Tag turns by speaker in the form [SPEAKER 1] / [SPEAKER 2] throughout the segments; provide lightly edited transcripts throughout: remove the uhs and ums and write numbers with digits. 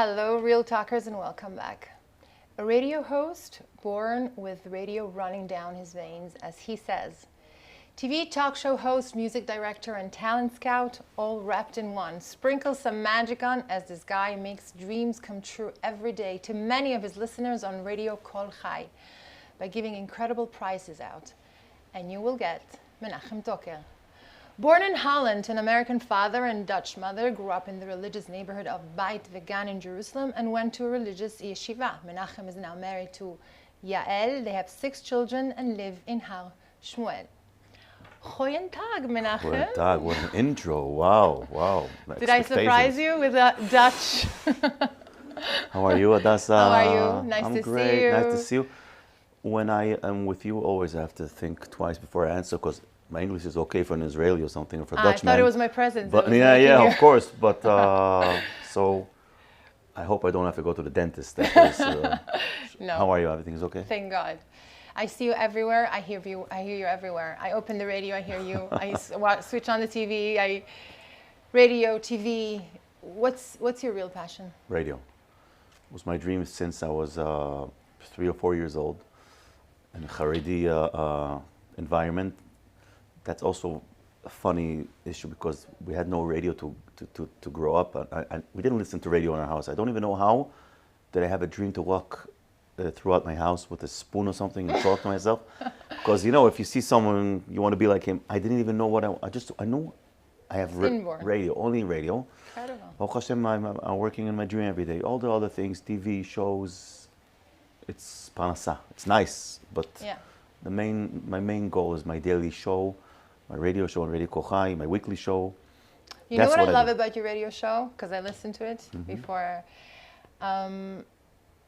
[SPEAKER 1] Hello, Real Talkers, and welcome back. A radio host born with radio running down his veins, as he says. TV talk show host, music director, and talent scout, all wrapped in one. Sprinkle some magic on as this guy makes dreams come true every day to many of his listeners on Radio Kol Chai by giving incredible prizes out. And you will get Menachem Toker. Born in Holland to an American father and Dutch mother, grew up in the religious neighborhood of Beit Vegan in Jerusalem and went to a religious yeshiva. Menachem is now married to Yael. They have 6 children and live in Har Shmuel. Goeien Tag, Menachem.
[SPEAKER 2] Goeien Tag, what an intro. Wow.
[SPEAKER 1] Did I surprise you with a Dutch?
[SPEAKER 2] How are you, Adassa?
[SPEAKER 1] How are you? Nice
[SPEAKER 2] I'm
[SPEAKER 1] to
[SPEAKER 2] great.
[SPEAKER 1] see you.
[SPEAKER 2] Nice to see you. When I am with you, always have to think twice before I answer because my English is okay for an Israeli or something, or for a Dutchman.
[SPEAKER 1] I thought it was my presence.
[SPEAKER 2] But yeah, of course. But so I hope I don't have to go to the dentist.
[SPEAKER 1] No.
[SPEAKER 2] How are you? Everything is okay?
[SPEAKER 1] Thank God. I see you everywhere. I hear you everywhere. I open the radio. I hear you. I switch on the TV. Radio, TV. What's your real passion?
[SPEAKER 2] Radio. It was my dream since I was 3 or 4 years old in a Haredi environment. That's also a funny issue because we had no radio to grow up. We didn't listen to radio in our house. I don't even know how did I have a dream to walk throughout my house with a spoon or something and talk to myself. Because, you know, if you see someone, you want to be like him. I didn't even know what I know I have radio, only radio.
[SPEAKER 1] Incredible.
[SPEAKER 2] Baruch Hashem, I'm working in my dream every day. All the other things, TV, shows, it's panasa. It's nice, but
[SPEAKER 1] yeah.
[SPEAKER 2] My main goal is my daily show, my radio show on Radio Kol Chai, my weekly show.
[SPEAKER 1] You know what I love about your radio show? Because I listened to it before.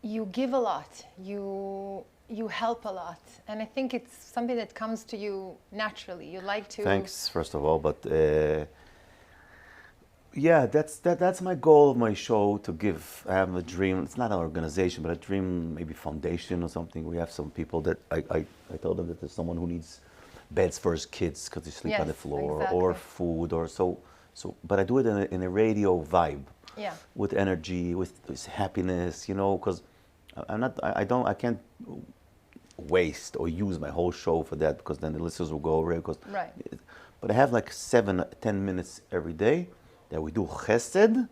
[SPEAKER 1] You give a lot. You help a lot. And I think it's something that comes to you naturally. You like to...
[SPEAKER 2] Thanks, first of all. But yeah, that's my goal of my show, to give. I have a dream. It's not an organization, but a dream, maybe foundation or something. We have some people that I tell them that there's someone who needs beds for his kids because they sleep on the floor,
[SPEAKER 1] exactly.
[SPEAKER 2] or food, or so. But I do it in a radio vibe,
[SPEAKER 1] yeah,
[SPEAKER 2] with energy, with happiness, you know. Because I can't waste or use my whole show for that because then the listeners will go away.
[SPEAKER 1] Right.
[SPEAKER 2] But I have like 7-10 minutes every day that we do chesed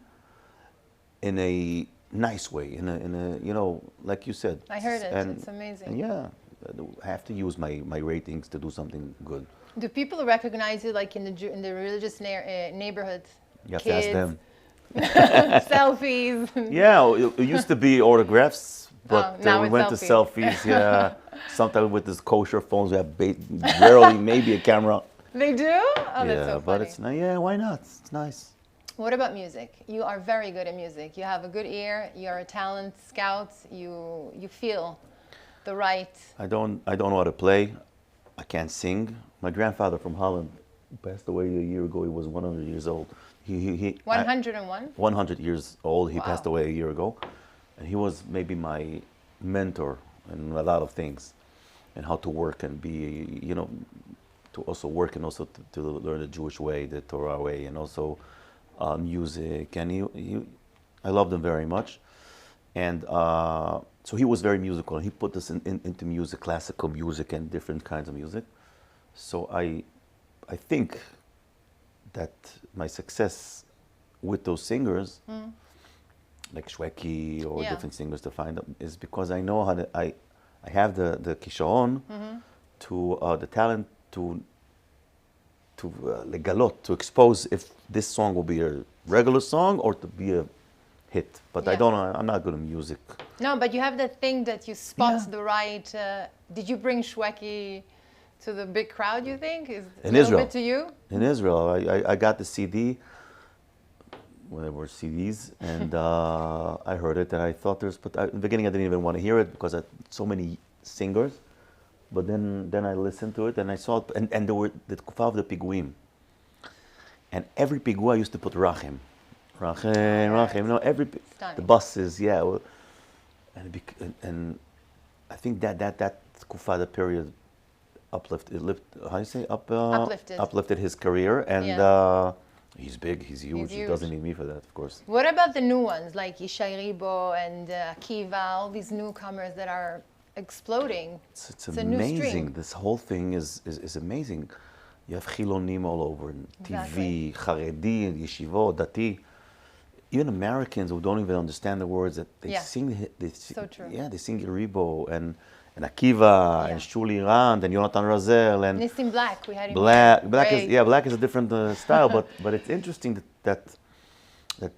[SPEAKER 2] in a nice way, in a you know, like you said.
[SPEAKER 1] I heard it. It's amazing.
[SPEAKER 2] And yeah, I have to use my ratings to do something good.
[SPEAKER 1] Do people recognize you like in the religious neighborhood?
[SPEAKER 2] You have
[SPEAKER 1] Kids,
[SPEAKER 2] to ask them.
[SPEAKER 1] selfies.
[SPEAKER 2] Yeah, it used to be autographs, but
[SPEAKER 1] now
[SPEAKER 2] we
[SPEAKER 1] it's
[SPEAKER 2] went to
[SPEAKER 1] selfies.
[SPEAKER 2] selfies. Yeah, sometimes with this kosher phones, we have rarely maybe a camera.
[SPEAKER 1] They do? Oh, that's
[SPEAKER 2] Yeah,
[SPEAKER 1] so
[SPEAKER 2] but
[SPEAKER 1] funny.
[SPEAKER 2] yeah, why not? It's nice.
[SPEAKER 1] What about music? You are very good at music. You have a good ear. You're a talent scout. You feel the right.
[SPEAKER 2] I don't know how to play. I can't sing. My grandfather from Holland passed away a year ago. He was 100 years old. He
[SPEAKER 1] 101?
[SPEAKER 2] 100 years old. He
[SPEAKER 1] Wow.
[SPEAKER 2] passed away a year ago. And he was maybe my mentor in a lot of things, and how to work and be, you know, to also work and also to learn the Jewish way, the Torah way, and also music. And I loved him very much. And so he was very musical, and he put us into music, classical music and different kinds of music. So I think that my success with those singers, like Shweki or different singers to find them, is because I know how to, I have the kisharon to the talent to legalot, to expose if this song will be a regular song or to be a hit. But
[SPEAKER 1] Yeah.
[SPEAKER 2] I'm not good at music.
[SPEAKER 1] No, but you have that thing that you spot
[SPEAKER 2] Yeah.
[SPEAKER 1] the right. Did you bring Shweki to the big crowd, you think? Is
[SPEAKER 2] In
[SPEAKER 1] a little
[SPEAKER 2] Israel.
[SPEAKER 1] bit to you?
[SPEAKER 2] In Israel, I got the CD when there were CDs, and I heard it, and I thought but in the beginning I didn't even want to hear it because I had so many singers. But then I listened to it, and I saw it, and there were the kufa of the piguim. And every pigua used to put Rachem. You know, the buses, yeah. And I think that kufa, the period, uplifted his career, and He's big, he's huge. He
[SPEAKER 1] huge.
[SPEAKER 2] doesn't need me for that, of course.
[SPEAKER 1] What about the new ones like Yishai Ribo and Akiva, all these newcomers that are exploding?
[SPEAKER 2] It's
[SPEAKER 1] a new
[SPEAKER 2] amazing.
[SPEAKER 1] stream.
[SPEAKER 2] This whole thing is amazing. You have chilonim all over, TV, Haredi, yeshivot, dati. Even Americans who don't even understand the words that they sing.
[SPEAKER 1] So true.
[SPEAKER 2] Yeah, they sing Ribo and Akiva and Shuli Rand and Yonatan Razel and
[SPEAKER 1] Nissim Black. We had him.
[SPEAKER 2] Black is a different style, but it's interesting that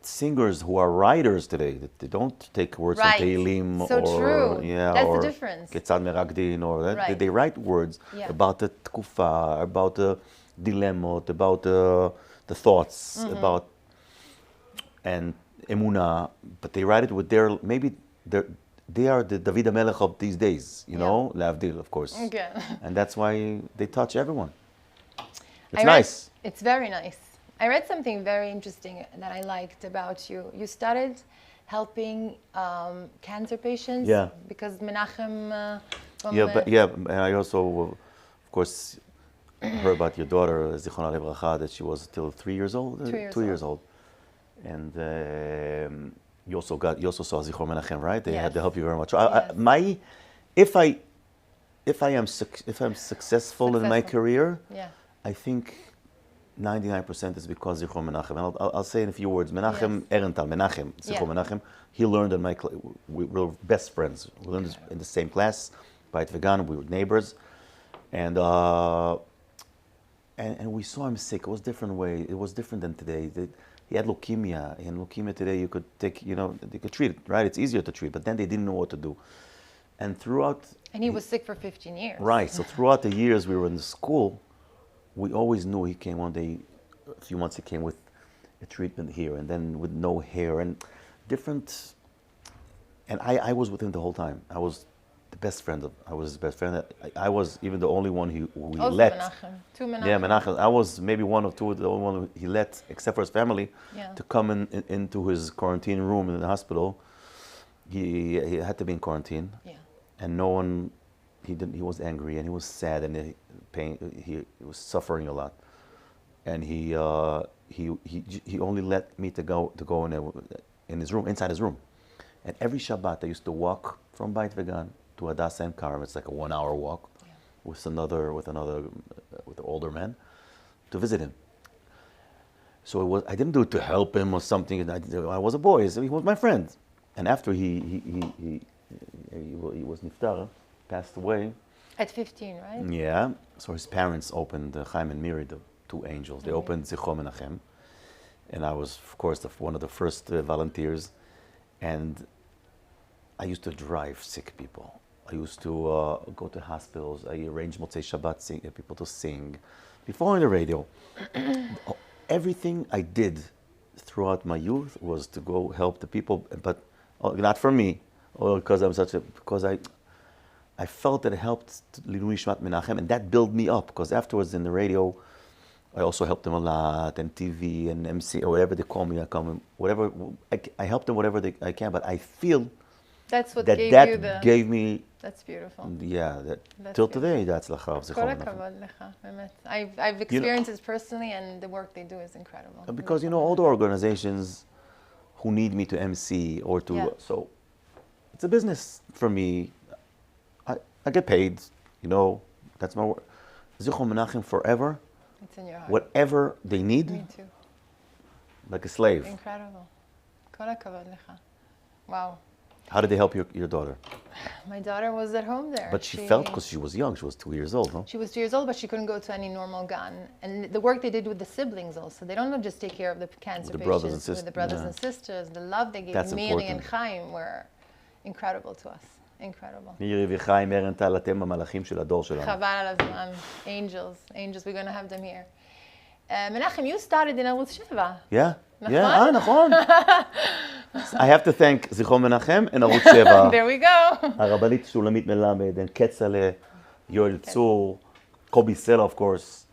[SPEAKER 2] singers who are writers today, that they don't take words from Tehillim
[SPEAKER 1] so
[SPEAKER 2] or
[SPEAKER 1] true. That's
[SPEAKER 2] or
[SPEAKER 1] the difference.
[SPEAKER 2] Ketzad Meragdin or that. They write words about the tkufa, about the dilemma, about the thoughts, about and emunah, but they write it with they are the David HaMelech of these days, you know, Leavdil, of course.
[SPEAKER 1] Okay.
[SPEAKER 2] And that's why they touch everyone. It's nice.
[SPEAKER 1] It's very nice. I read something very interesting that I liked about you. You started helping cancer patients.
[SPEAKER 2] Yeah.
[SPEAKER 1] Because Menachem.
[SPEAKER 2] And I also, of course, heard about your daughter, Zichronah Livracha, that she was still 3 years old. 2 years old. And you also saw Zichron Menachem, right? They had to help you very much. If I'm successful in my career, I think 99% is because Zichron Menachem. And I'll say in a few words. Menachem Erental, Zichron Menachem. He learned in my class. We were best friends. We learned in the same class, Beit Vegan. We were neighbors, and we saw him sick. It was a different way. It was different than today. He had leukemia. And leukemia today, you could take, they could treat it, right? It's easier to treat. But then they didn't know what to do. And
[SPEAKER 1] he was sick for 15 years.
[SPEAKER 2] Right. So throughout the years we were in the school, we always knew he came one day, a few months he came with a treatment here, and then with no hair and different. And I was with him the whole time. I was his best friend. I was even the only one who he let.
[SPEAKER 1] Menachem. Two Menachem.
[SPEAKER 2] Yeah, Menachem. I was maybe one or two, the only one he let, except for his family, to come into his quarantine room in the hospital. He had to be in quarantine. Yeah. And no one, he was angry and he was sad and he was suffering a lot. And he only let me to go in his room, inside his room. And every Shabbat I used to walk from Beit Vegan to Hadassah and Karam. It's like a 1 hour walk with an older man to visit him. So I didn't do it to help him or something. I was a boy, so he was my friend. And after he was niftar, passed away.
[SPEAKER 1] At 15, right?
[SPEAKER 2] Yeah. So his parents opened Chaim and Miri, the two angels. They opened Zichron Menachem, and I was, of course, one of the first volunteers. And I used to drive sick people. I used to go to hospitals. I arranged Motzei Shabbat people to sing. Before on the radio, everything I did throughout my youth was to go help the people, but not for me, or because I felt that it helped Linui Shmat Menachem, and that built me up. Because afterwards in the radio, I also helped them a lot, and TV and MC or whatever they call me. I helped them whatever I can. But I feel
[SPEAKER 1] that's what
[SPEAKER 2] gave me.
[SPEAKER 1] That's beautiful.
[SPEAKER 2] Yeah, till today, that's l'chav.
[SPEAKER 1] I've experienced it personally, and the work they do is incredible.
[SPEAKER 2] Because all the organizations who need me to MC or to so, it's a business for me. I get paid, that's my work. Zichron Menachem forever.
[SPEAKER 1] It's in your heart.
[SPEAKER 2] Whatever they need.
[SPEAKER 1] Me too.
[SPEAKER 2] Like a slave.
[SPEAKER 1] Incredible. Kol hakavod lecha. Wow.
[SPEAKER 2] How did they help your daughter?
[SPEAKER 1] My daughter was at home there.
[SPEAKER 2] But she felt, because she was young, she was 2 years old, no?
[SPEAKER 1] She was 2 years old, but she couldn't go to any normal gan. And the work they did with the siblings also. They don't just take care of the cancer patients, with the brothers and sisters. The love they gave Miri and Chaim were incredible to us. Incredible.
[SPEAKER 2] Angels,
[SPEAKER 1] we're going to have them here. Menachem, you started in Arutz Sheva.
[SPEAKER 2] Yeah. Nachon. I have to thank Zichron Menachem and Arutz Sheva.
[SPEAKER 1] There we go.
[SPEAKER 2] Arabanit Shulamit Melamed and Ketzale, Yoel Tzur, Kobi Sela, of course.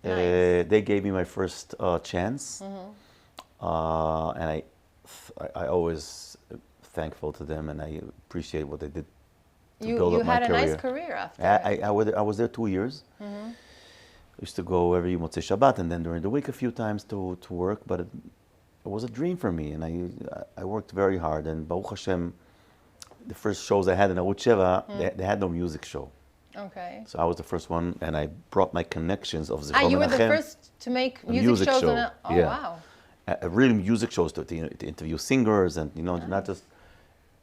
[SPEAKER 1] Nice.
[SPEAKER 2] They gave me my first chance. And I always thankful to them, and I appreciate what they did to build up my career.
[SPEAKER 1] You had a nice career after.
[SPEAKER 2] I was there 2 years. used to go every Motzei Shabbat and then during the week a few times to work, but it was a dream for me, and I worked very hard. And Baruch Hashem, the first shows I had in Arutz Sheva, they had no music show.
[SPEAKER 1] Okay.
[SPEAKER 2] So I was the first one, and I brought my connections of Zichron
[SPEAKER 1] You were
[SPEAKER 2] Menachem.
[SPEAKER 1] the first to make music shows?
[SPEAKER 2] Show.
[SPEAKER 1] Oh,
[SPEAKER 2] yeah.
[SPEAKER 1] wow.
[SPEAKER 2] Real music shows to interview singers and, not just...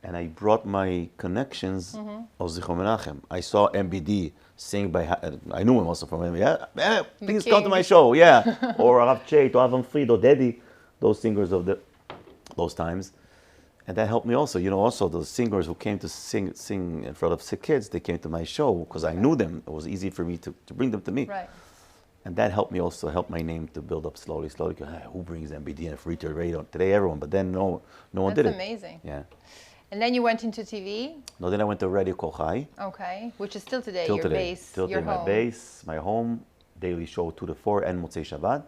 [SPEAKER 2] And I brought my connections of Zichron Menachem. I saw MBD sing by... I knew him also from him. Yeah, please come to my show. Yeah. Or Rav Cheit, or Avram Fried, or Dedi, those singers of those times. And that helped me also. Also those singers who came to sing in front of sick kids, they came to my show because I knew them. It was easy for me to bring them to me.
[SPEAKER 1] Right.
[SPEAKER 2] And that helped me also, help my name to build up slowly. Who brings MBD and free to radio? Today, everyone. But then no one did it.
[SPEAKER 1] That's amazing.
[SPEAKER 2] Yeah.
[SPEAKER 1] And then you went into TV?
[SPEAKER 2] No, then I went to Radio Kol Chai.
[SPEAKER 1] Okay. Which is still today
[SPEAKER 2] Till
[SPEAKER 1] your
[SPEAKER 2] today.
[SPEAKER 1] base,
[SPEAKER 2] Till
[SPEAKER 1] your
[SPEAKER 2] today,
[SPEAKER 1] home.
[SPEAKER 2] my base, my home, daily show 2 to 4, and Motzei Shabbat.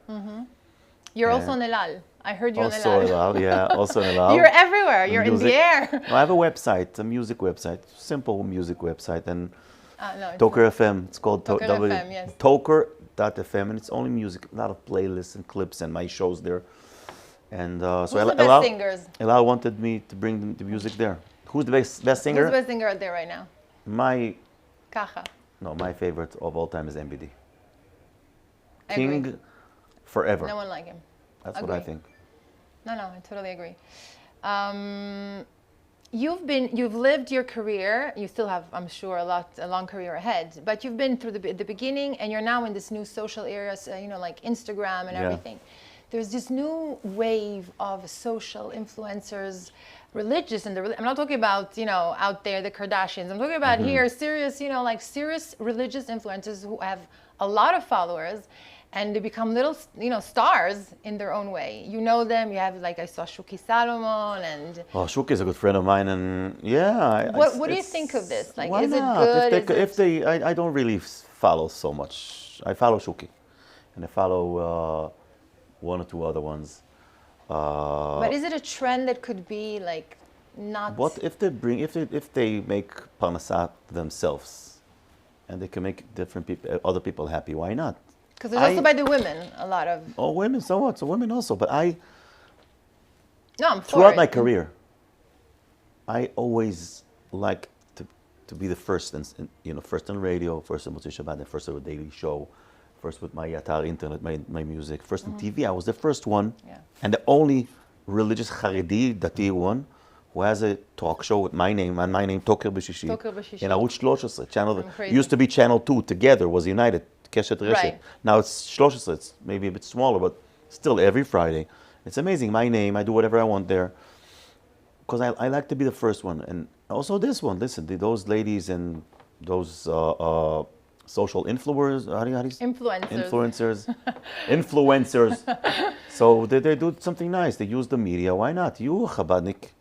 [SPEAKER 1] You're also on Elal. I heard you
[SPEAKER 2] Also
[SPEAKER 1] on Elal.
[SPEAKER 2] Elal, yeah, also in Elal.
[SPEAKER 1] You're everywhere. You're in the air.
[SPEAKER 2] No, I have a website, a music website, simple music website, and
[SPEAKER 1] No,
[SPEAKER 2] Toker FM. It's called
[SPEAKER 1] Toker FM, yes.
[SPEAKER 2] Toker.fm, and it's only music, a lot of playlists and clips and my shows there. And
[SPEAKER 1] Who's the best singers?
[SPEAKER 2] Elal wanted me to bring the music there. Who's the best singer?
[SPEAKER 1] Who's the best singer out there right now?
[SPEAKER 2] My favorite of all time is MBD. King forever.
[SPEAKER 1] No one like him.
[SPEAKER 2] That's what I think.
[SPEAKER 1] No, I totally agree. You've lived your career. You still have, I'm sure, a long career ahead. But you've been through the beginning, and you're now in this new social era, like Instagram and everything. There's this new wave of social influencers, religious, and I'm not talking about out there the Kardashians. I'm talking about here serious, serious religious influencers who have a lot of followers. And they become little, stars in their own way. You know them. You have, I saw Shuki Salomon and...
[SPEAKER 2] Oh, Shuki is a good friend of mine, and yeah.
[SPEAKER 1] What do you think of this?
[SPEAKER 2] Why
[SPEAKER 1] is
[SPEAKER 2] not?
[SPEAKER 1] it good?
[SPEAKER 2] I don't really follow so much. I follow Shuki, and I follow one or two other ones.
[SPEAKER 1] But is it a trend that could be not?
[SPEAKER 2] What if they make parnasat themselves, and they can make other people happy? Why not?
[SPEAKER 1] Because there's also by the women a lot of...
[SPEAKER 2] Oh, women, so what? So women also. But
[SPEAKER 1] I'm for
[SPEAKER 2] throughout
[SPEAKER 1] it.
[SPEAKER 2] my career, I always like to be the first, first on radio, first on Motzei Shabbat, and first on a daily show, first with my Atar internet, my music, first on TV. I was the first one, and the only religious Haredi Dati one who has a talk show with my name Toker B'Shishi. In Arutz 13, channel used to be channel 2 together, was united. Keshet Reshet.
[SPEAKER 1] Right.
[SPEAKER 2] Now it's 13, it's maybe a bit smaller, but still every Friday. It's amazing. My name, I do whatever I want there. Because I like to be the first one. And also this one, listen, those ladies and those social influencers, how do you say? Influencers. So they do something nice. They use the media. Why not? You, Chabadnik,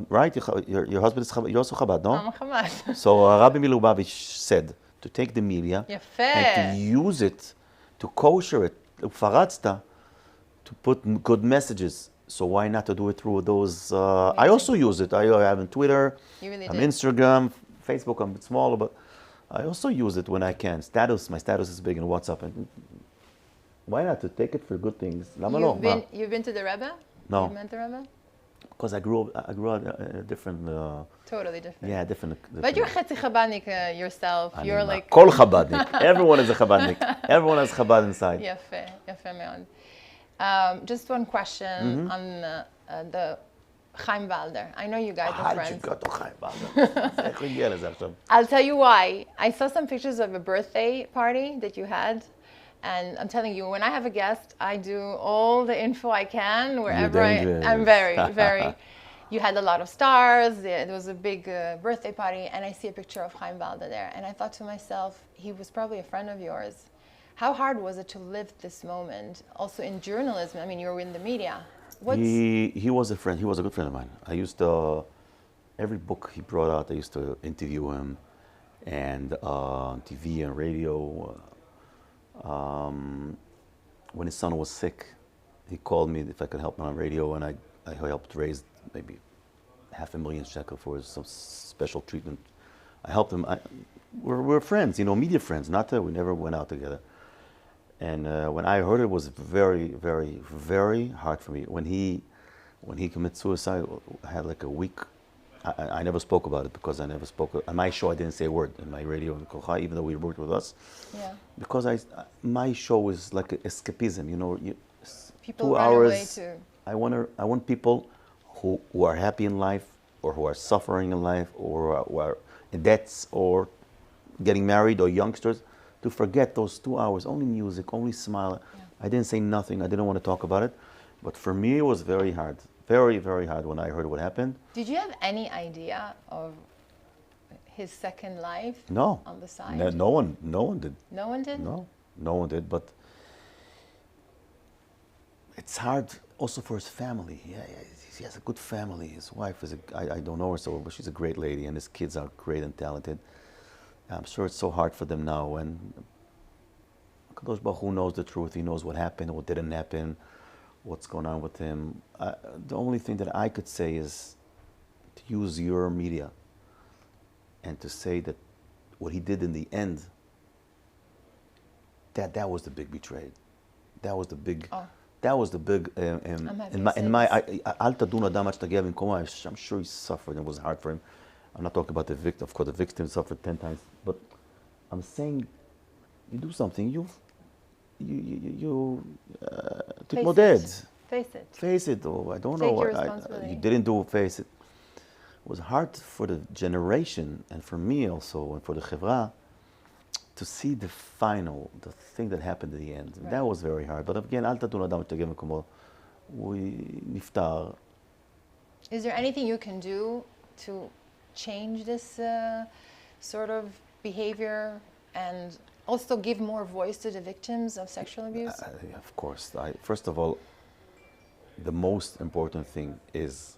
[SPEAKER 2] right? Your husband is Chabad. You're also Chabad, no?
[SPEAKER 1] I'm Chabad.
[SPEAKER 2] So Rabbi Milubavitch said, to take the media and to use it, to kosher it, to put good messages. So why not to do it through those? I also use it. I have on Twitter, on Instagram, Facebook. I'm a bit smaller, but I also use it when I can. My status is big in WhatsApp. And why not to take it for good things?
[SPEAKER 1] You've been to the Rebbe?
[SPEAKER 2] No.
[SPEAKER 1] You've met the Rebbe?
[SPEAKER 2] Because I grew up in a different...
[SPEAKER 1] totally different.
[SPEAKER 2] Yeah, different.
[SPEAKER 1] But you're Chetzi Chabadnik yourself. You're like...
[SPEAKER 2] Kol Chabadnik. Everyone is a Chabadnik. Everyone has Chabad inside.
[SPEAKER 1] Yafeh me'od. Just one question on the Chaim Valder. I know you guys are friends.
[SPEAKER 2] How did you go to Chaim Valder?
[SPEAKER 1] I'll tell you why. I saw some pictures of a birthday party that you had. And I'm telling you, when I have a guest, I do all the info I can wherever I'm very, very. You had a lot of stars. There was a big birthday party, and I see a picture of Chaim Valder there. And I thought to myself, he was probably a friend of yours. How hard was it to live this moment? Also in journalism, I mean, you were in the media.
[SPEAKER 2] He was a friend. He was a good friend of mine. I used to, every book he brought out, I used to interview him, and on TV and radio. When his son was sick, he called me if I could help him on radio, and I helped raise maybe $500,000 shekel for some special treatment. I helped him. We're friends, media friends. Not that we never went out together. And when I heard it, was very, very, very hard for me. When he committed suicide, I had like a week. I never spoke about it because I never spoke. On my show, I didn't say a word in my radio in Kolchai, even though he worked with us.
[SPEAKER 1] Yeah.
[SPEAKER 2] Because my show is like escapism, you know.
[SPEAKER 1] People
[SPEAKER 2] 2
[SPEAKER 1] run
[SPEAKER 2] hours.
[SPEAKER 1] away too.
[SPEAKER 2] I want people who are happy in life, or who are suffering in life, or who are in debts, or getting married, or youngsters, to forget those 2 hours. Only music, only smile.
[SPEAKER 1] Yeah.
[SPEAKER 2] I didn't say nothing. I didn't want to talk about it. But for me, it was very hard. Very, very hard when I heard what happened.
[SPEAKER 1] Did you have any idea of his second life?
[SPEAKER 2] No.
[SPEAKER 1] On the side?
[SPEAKER 2] No one did.
[SPEAKER 1] No one did?
[SPEAKER 2] No one did. But it's hard also for his family. Yeah, he has a good family. His wife is I don't know her so well, but she's a great lady, and his kids are great and talented. I'm sure it's so hard for them now. And Kadosh Baruch Hu knows the truth. He knows what happened, what didn't happen, what's going on with him. The only thing that I could say is to use your media and to say that what he did in the end, that was the big betrayal. That was the big.
[SPEAKER 1] Oh.
[SPEAKER 2] That was the big. In my Al Tadun Adam Ad Shtagia B'Mkomo, I'm sure he suffered. It was hard for him. I'm not talking about the victim. Of course, the victim suffered 10 times. But I'm saying, you do something. You
[SPEAKER 1] Face it.
[SPEAKER 2] Face it. Or I don't
[SPEAKER 1] Take
[SPEAKER 2] know.
[SPEAKER 1] your responsibility.
[SPEAKER 2] You didn't do face it. It was hard for the generation and for me also and for the chevra to see the thing that happened at the end.
[SPEAKER 1] Right.
[SPEAKER 2] That was very hard. But again, Al Tadun Adam Ad Shtagia B'Mkomo, we niftar.
[SPEAKER 1] Is there anything you can do to change this sort of behavior and also give more voice to the victims of sexual abuse?
[SPEAKER 2] Of course. First of all, the most important thing is,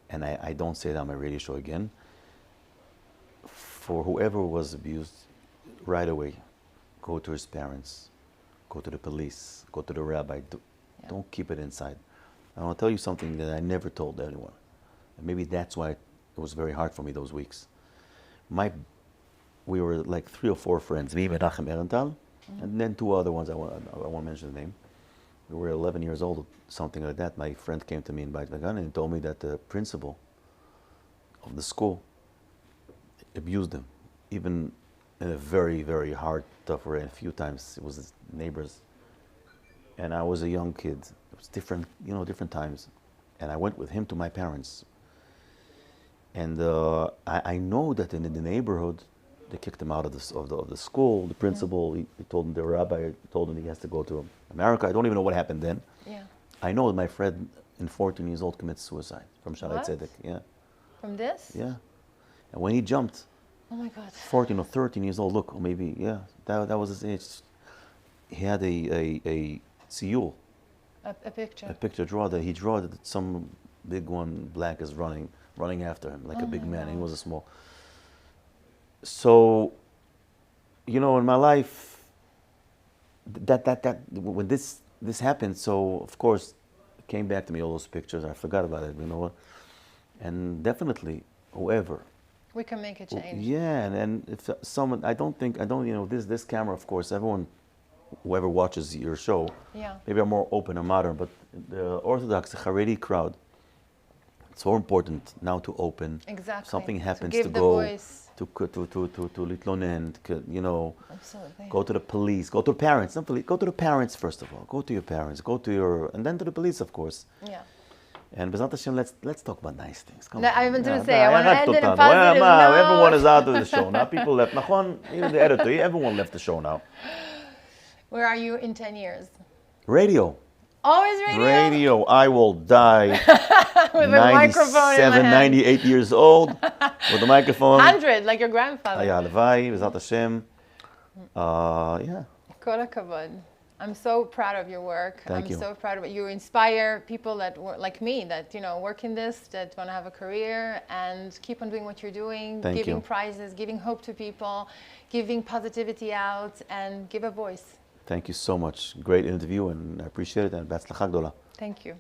[SPEAKER 2] and I don't say that on my radio show again, for whoever was abused, right away, go to his parents, go to the police, go to the rabbi. Don't keep it inside. I want to tell you something that I never told anyone. And maybe that's why it was very hard for me those weeks. We were like 3 or 4 friends, me, Menachem, Erental, and then 2 other ones, I won't mention the name. We were 11 years old, something like that. My friend came to me in Beit Vegan and told me that the principal of the school abused him, even in a very, very hard, tough way. A few times it was his neighbors. And I was a young kid. It was different, different times. And I went with him to my parents. And I know that in the neighborhood, they kicked him out of the school. The principal, he told him, the rabbi told him he has to go to America. I don't even know what happened then.
[SPEAKER 1] Yeah.
[SPEAKER 2] I know that my friend, 14 years old, committed suicide from Shalai Tzedek. Yeah.
[SPEAKER 1] From this?
[SPEAKER 2] Yeah. And when he jumped,
[SPEAKER 1] oh my God,
[SPEAKER 2] 14 or 13 years old, look, or maybe, yeah, that was his age. He had a siyul.
[SPEAKER 1] a picture.
[SPEAKER 2] A picture that he drew that some big one, black, is running after him, like a big man. And he was a small. So, in my life, that when this happened, so of course, it came back to me, all those pictures. I forgot about it, and definitely, whoever.
[SPEAKER 1] We can make a change.
[SPEAKER 2] Yeah, and if someone, this camera, of course, everyone, whoever watches your show, maybe are more open and modern, but the Orthodox, the Haredi crowd, it's so important now to open.
[SPEAKER 1] Exactly.
[SPEAKER 2] Something happens
[SPEAKER 1] to,
[SPEAKER 2] to
[SPEAKER 1] give
[SPEAKER 2] go.
[SPEAKER 1] The voice.
[SPEAKER 2] To litlonen,
[SPEAKER 1] Absolutely.
[SPEAKER 2] go to the police, go to the parents. Not police, go to the parents first of all. Go to your parents, and then to the police, of course.
[SPEAKER 1] Yeah.
[SPEAKER 2] And B'ezrat Hashem, let's talk about nice things. Come
[SPEAKER 1] No,
[SPEAKER 2] on.
[SPEAKER 1] I was going to say, I want to end it in a
[SPEAKER 2] Well,
[SPEAKER 1] positive note.
[SPEAKER 2] everyone is out of the show now. People left. Nachon, even the editor, everyone left the show now.
[SPEAKER 1] Where are you in 10 years?
[SPEAKER 2] Radio.
[SPEAKER 1] Always radio?
[SPEAKER 2] Radio. I will die.
[SPEAKER 1] With a microphone in my hand.
[SPEAKER 2] 98 years old with a microphone.
[SPEAKER 1] 100, like your grandfather.
[SPEAKER 2] Halevai, B'ezrat Hashem. Yeah.
[SPEAKER 1] Kol hakavod. I'm so proud of your work.
[SPEAKER 2] Thank you.
[SPEAKER 1] I'm so proud of it. You inspire people that like me, that work in this, that want to have a career, and keep on doing what you're doing, giving prizes, giving hope to people, giving positivity out, and give a voice.
[SPEAKER 2] Thank you so much. Great interview, and I appreciate it. And B'atzlacha gdola.
[SPEAKER 1] Thank you.